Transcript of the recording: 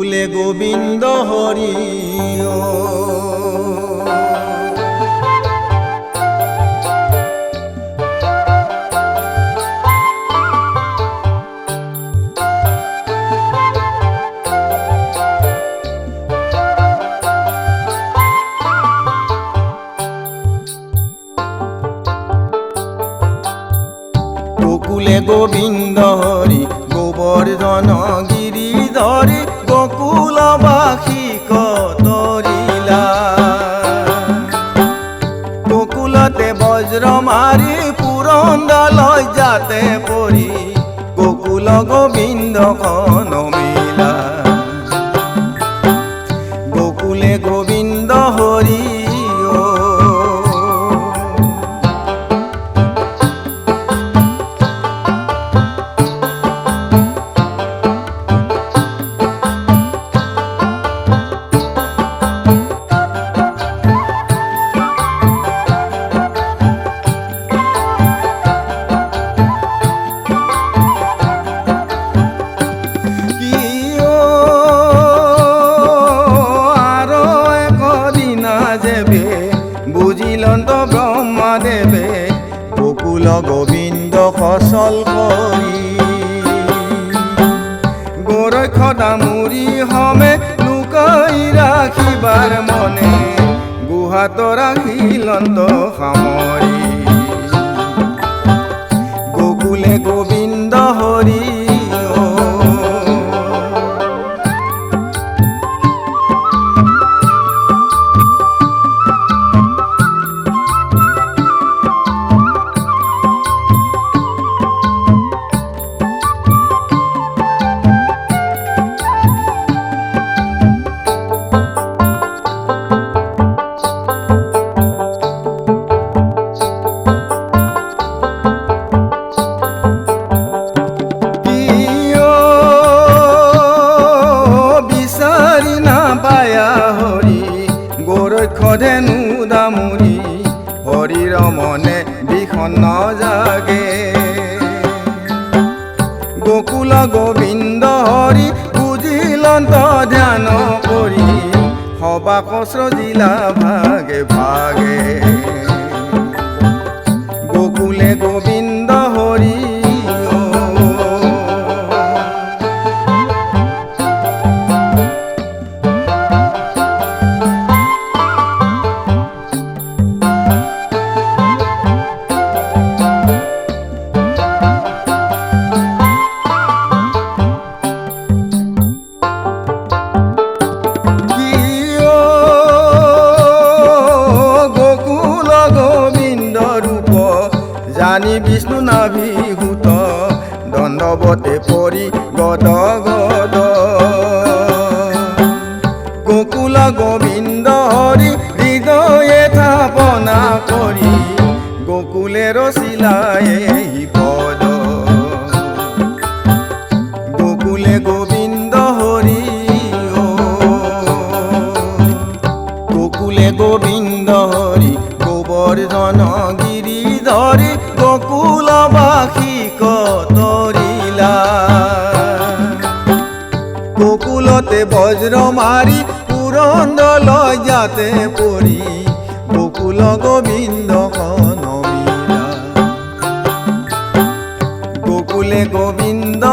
গোকুলে গোবিন্দ হরি গোকুলে গোবিন্দ হরি গোবর্ধন গিরিধরে গোকুলবাসী কতরিলা গোকুলতে বজ্র মারি পুরন্দল যাতে পরি গোকুল গোবিন্দ খন মিলা গোকুলে গোবিন্দ হরি বুঝিলন্ত ব্রহ্মদেবে গোকুল গোবিন্দ ফসল করি গোরক্ষ দামুরি হমে লুকাই রাখিবার মনে গুহাত রাখিলন্ত সামরি গোকুলে গোবিন্দ হরি ধেনু দামুরি হরির মনে বিষণ্ণ জাগে গোকুল গোবিন্দ হরি বুঝিলন্ত ধ্যান করি সবাক সৃজিলা ভাগে ভাগে গোকুলে গোবিন্দ হরি জানি বিষ্ণু নাভিভূত দণ্ডবতে পৰি গদ গদ গোকুল গোবিন্দ হৰি হৃদয়ে থাপনা কৰি গোকুলে ৰচিলায়ে পদ গোকুলে গোবিন্দ হৰি গোকুলে গোবিন্দ হৰি গোবৰ্ধন গিৰিধৰে গোকুলবাসী কতৰিলা গোকুলতে বজ্ৰ মাৰি পুৰন্দল যাতে পৰি গোকুল গোবিন্দ খন মিলা গোকুলে গোবিন্দ